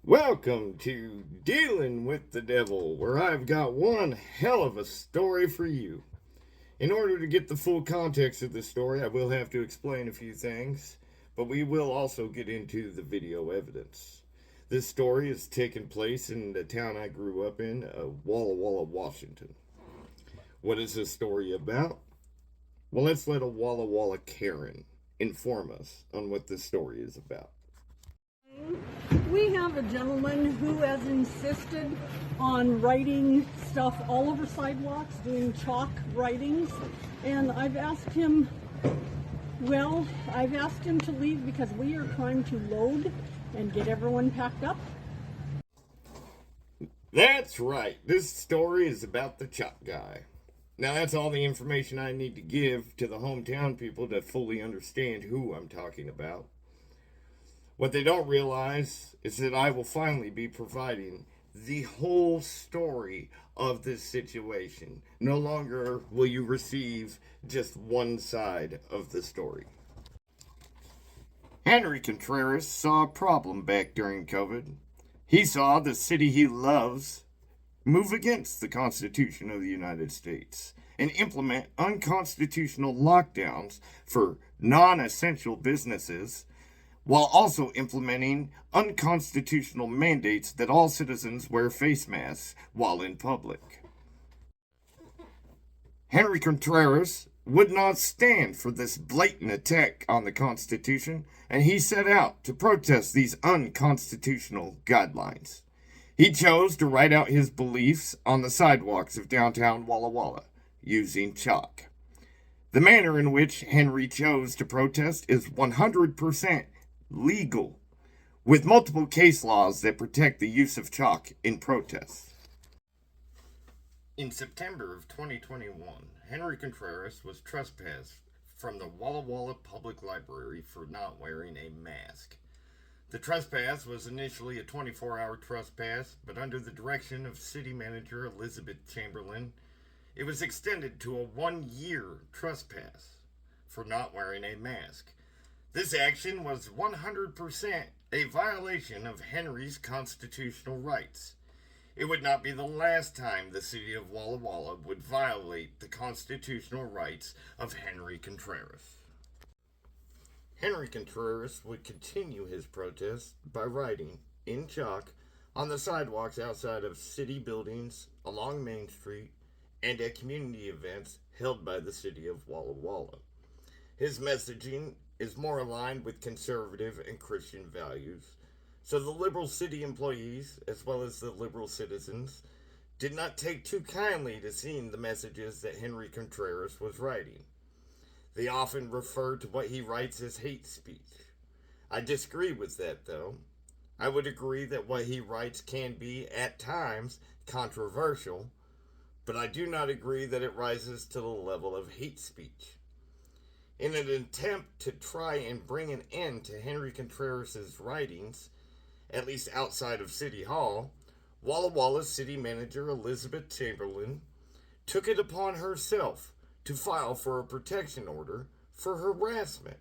Welcome to Dealing with the Devil, where I've got one hell of a story for you. In order to get the full context of the story, I will have to explain a few things, but we will also get into the video evidence. This story is taking place in the town I grew up in, Walla Walla, Washington. What is this story about? Well, let's let a Walla Walla Karen inform us on what this story is about. We have a gentleman who has insisted on writing stuff all over sidewalks, doing chalk writings, and I've asked him to leave because we are trying to load and get everyone packed up. That's right. This story is about the chalk guy. Now, that's all the information I need to give to the hometown people to fully understand who I'm talking about. What they don't realize is that I will finally be providing the whole story of this situation. No longer will you receive just one side of the story. Henry Contreras saw a problem back during COVID. He saw the city he loves move against the Constitution of the United States and implement unconstitutional lockdowns for non essential businesses, while also implementing unconstitutional mandates that all citizens wear face masks while in public. Henry Contreras would not stand for this blatant attack on the Constitution, and he set out to protest these unconstitutional guidelines. He chose to write out his beliefs on the sidewalks of downtown Walla Walla using chalk. The manner in which Henry chose to protest is 100% legal, with multiple case laws that protect the use of chalk in protests. In September of 2021, Henry Contreras was trespassed from the Walla Walla Public Library for not wearing a mask. The trespass was initially a 24-hour trespass, but under the direction of City Manager Elizabeth Chamberlain, it was extended to a 1-year trespass for not wearing a mask. This action was 100% a violation of Henry's constitutional rights. It would not be the last time the city of Walla Walla would violate the constitutional rights of Henry Contreras. Henry Contreras would continue his protest by writing, in chalk, on the sidewalks outside of city buildings, along Main Street, and at community events held by the city of Walla Walla. His messaging is more aligned with conservative and Christian values, so the liberal city employees, as well as the liberal citizens, did not take too kindly to seeing the messages that Henry Contreras was writing. They often refer to what he writes as hate speech. I disagree with that, though. I would agree that what he writes can be, at times, controversial, but I do not agree that it rises to the level of hate speech. In an attempt to try and bring an end to Henry Contreras' writings, at least outside of City Hall, Walla Walla City Manager Elizabeth Chamberlain took it upon herself to file for a protection order for harassment.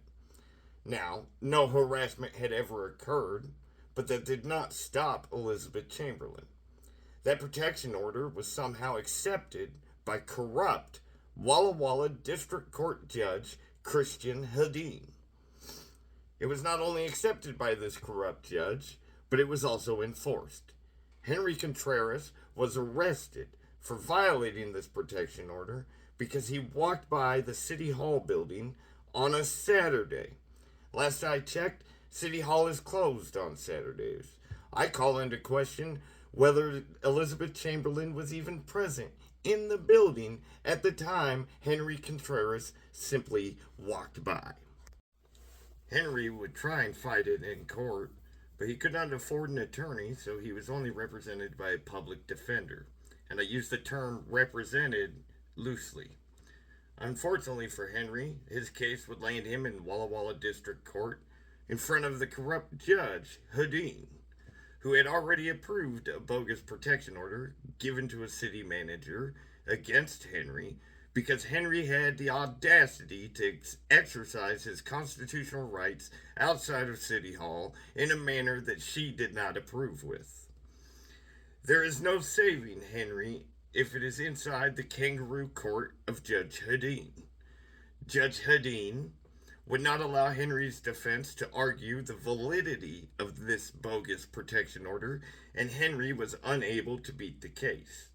Now, no harassment had ever occurred, but that did not stop Elizabeth Chamberlain. That protection order was somehow accepted by corrupt Walla Walla District Court Judge Christian Hedin. It was not only accepted by this corrupt judge, but it was also enforced. Henry Contreras was arrested for violating this protection order because he walked by the City Hall building on a Saturday. Last I checked, City Hall is closed on Saturdays. I call into question whether Elizabeth Chamberlain was even present in the building at the time Henry Contreras simply walked by. Henry would try and fight it in court, but he could not afford an attorney, so he was only represented by a public defender. And I use the term represented loosely. Unfortunately for Henry, his case would land him in Walla Walla District Court in front of the corrupt judge, Hedin, who had already approved a bogus protection order given to a city manager against Henry because Henry had the audacity to exercise his constitutional rights outside of City Hall in a manner that she did not approve with. There is no saving Henry if it is inside the kangaroo court of Judge Hedin. Judge Hedin would not allow Henry's defense to argue the validity of this bogus protection order, and Henry was unable to beat the case.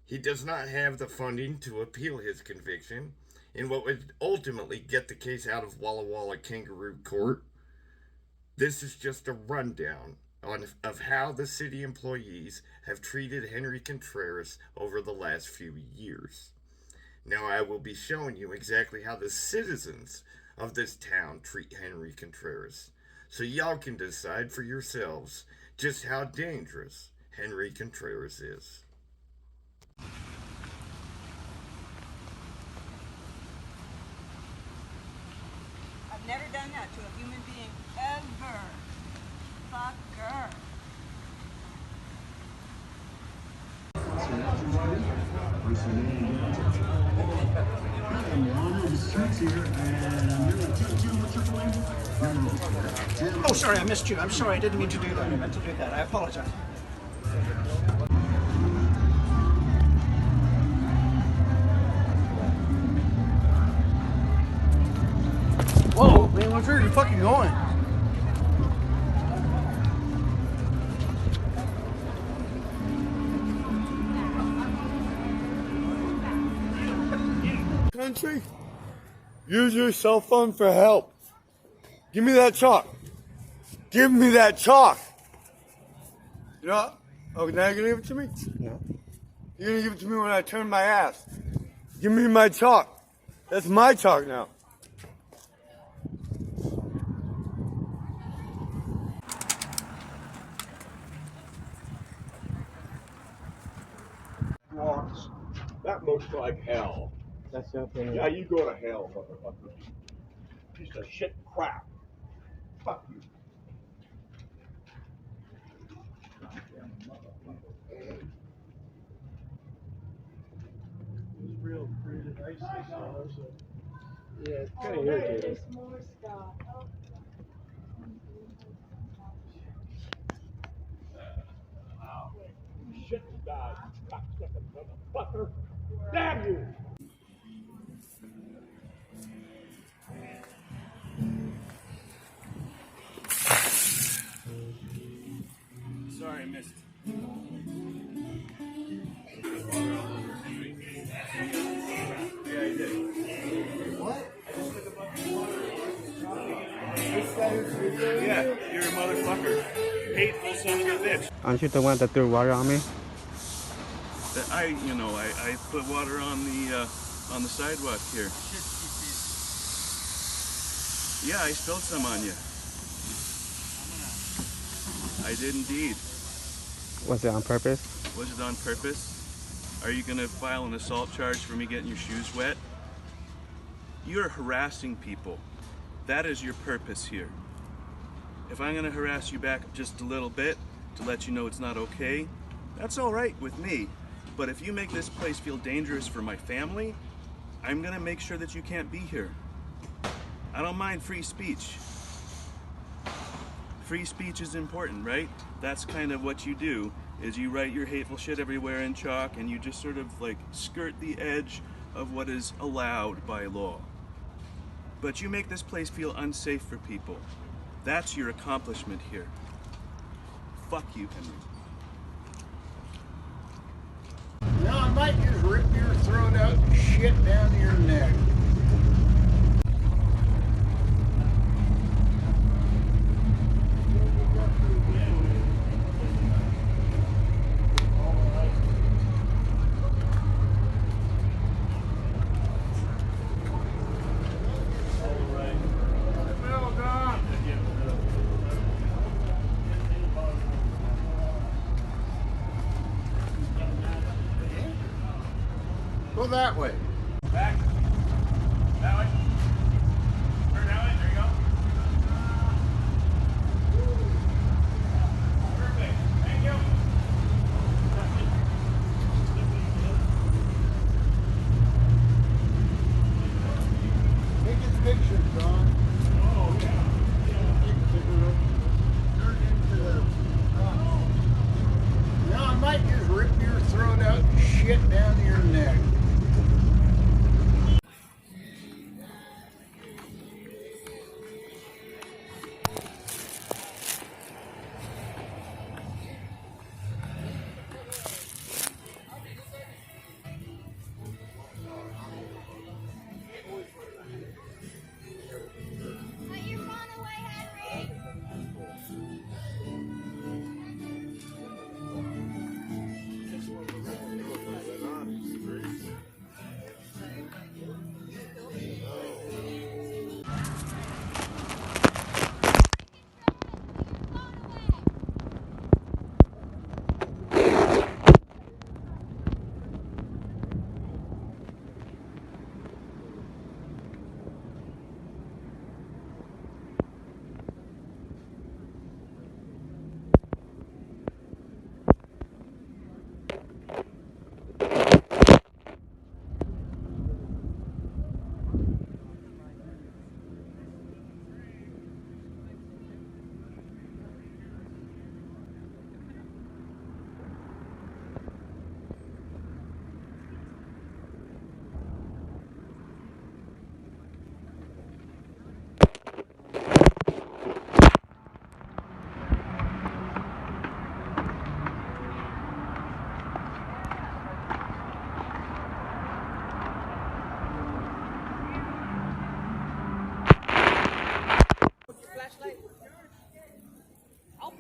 He does not have the funding to appeal his conviction in what would ultimately get the case out of Walla Walla Kangaroo Court. This is just a rundown of how the city employees have treated Henry Contreras over the last few years. Now I will be showing you exactly how the citizens of this town treat Henry Contreras, so y'all can decide for yourselves just how dangerous Henry Contreras is. I've never done that to a human being ever. Fucker. Oh, sorry, I missed you. I'm sorry, I didn't mean to do that. I meant to do that. I apologize. Whoa, man, where are you fucking going? Country, use your cell phone for help. Give me that chalk. Give me that chalk. You know what? Oh, now you're gonna give it to me? No. You're gonna give it to me when I turn my ass. Give me my chalk. That's my chalk now. Walks. That looks like hell. That's okay. Yeah, you go to hell, motherfucker. Piece of shit crap. Fuck you. It's real pretty nice. Yeah, it's kind of irritating. There's more stuff. Shit, you died. Cocksucker motherfucker. Damn you! Sorry, I missed. Yeah, you did. What? Yeah, you're a motherfucker. Hateful son of a bitch. Aren't you the one that threw water on me? I put water on the sidewalk here. Yeah, I spilled some on you. I did indeed. Was it on purpose? Was it on purpose? Are you gonna file an assault charge for me getting your shoes wet? You're harassing people. That is your purpose here. If I'm gonna harass you back just a little bit to let you know it's not okay, that's all right with me. But if you make this place feel dangerous for my family, I'm gonna make sure that you can't be here. I don't mind free speech. Free speech is important, right? That's kind of what you do, is you write your hateful shit everywhere in chalk and you just sort of like skirt the edge of what is allowed by law. But you make this place feel unsafe for people. That's your accomplishment here. Fuck you, Henry. Now I might just rip your throat out and shit down your neck. Go that way. Back. That way. Turn that way. There you go. Perfect. Thank you.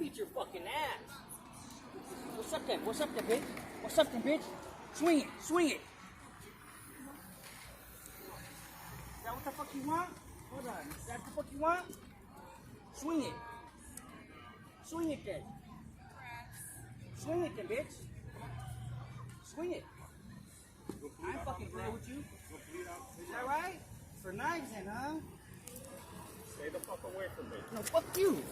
beat your fucking ass. What's up then? What's up then, bitch? What's up then, bitch? Swing it. Swing it. Is that what the fuck you want? Hold on. Is that the fuck you want? Swing it. Swing it then. Swing it then, bitch. Swing it. I ain't fucking playing with you. Is that right? For knives then, huh? Stay the fuck away from me. No, fuck you.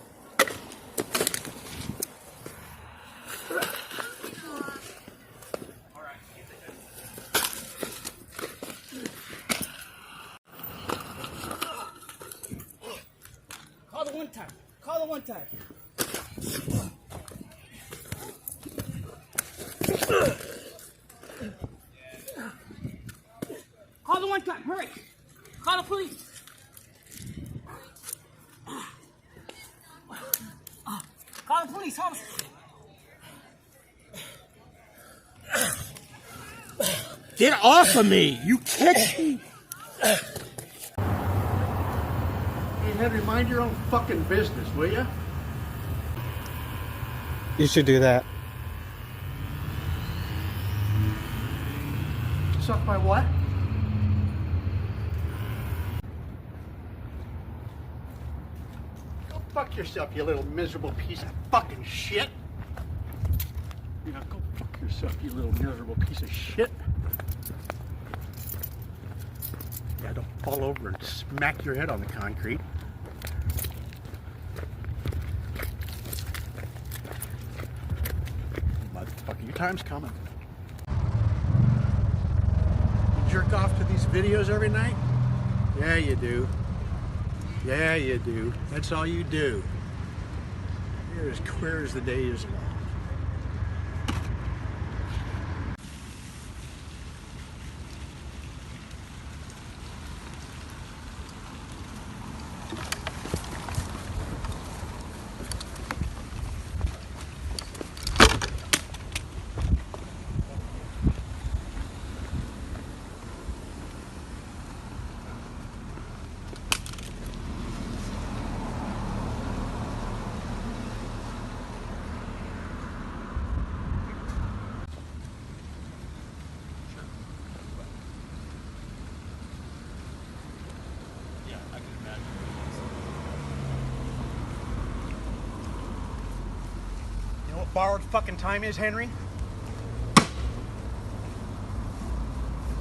Call the one time. Call the one time. Call the one time. Hurry. Call the police. Call the police. Call the... Get off of me! You catch me! Hey, Henry, mind your own fucking business, will ya? You should do that. Suck my what? Go fuck yourself, you little miserable piece of fucking shit. Yeah, go fuck yourself, you little miserable piece of shit. Yeah, don't fall over and smack your head on the concrete. Motherfucker, your time's coming. You jerk off to these videos every night? Yeah, you do. Yeah, you do. That's all you do. You're as queer as the day is long. You know what borrowed fucking time is, Henry?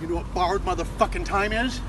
You know what borrowed motherfucking time is?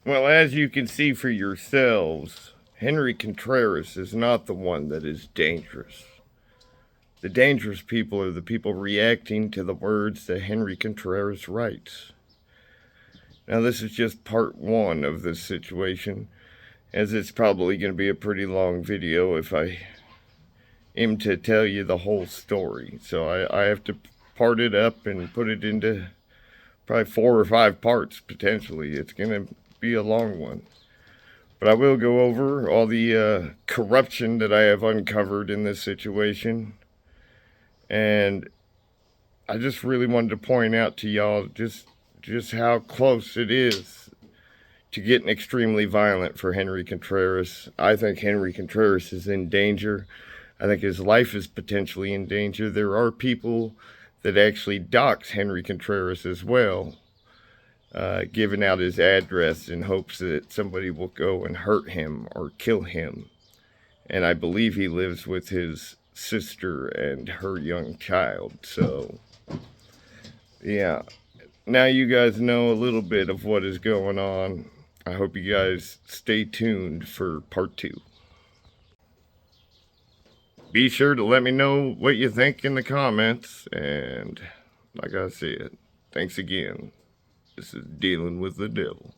Well, as you can see for yourselves, Henry Contreras is not the one that is dangerous. The dangerous people are the people reacting to the words that Henry Contreras writes. Now, this is just part one of this situation, as it's probably going to be a pretty long video if I am to tell you the whole story. So I have to part it up and put it into probably 4 or 5 parts potentially. It's going to be a long one. But I will go over all the corruption that I have uncovered in this situation. And I just really wanted to point out to y'all just how close it is to getting extremely violent for Henry Contreras. I think Henry Contreras is in danger. I think his life is potentially in danger. There are people that actually dox Henry Contreras as well, giving out his address in hopes that somebody will go and hurt him or kill him. And I believe he lives with his sister and her young child. So, yeah. Now you guys know a little bit of what is going on. I hope you guys stay tuned for part 2. Be sure to let me know what you think in the comments. And like I said, thanks again. This is Dealing with the Devil.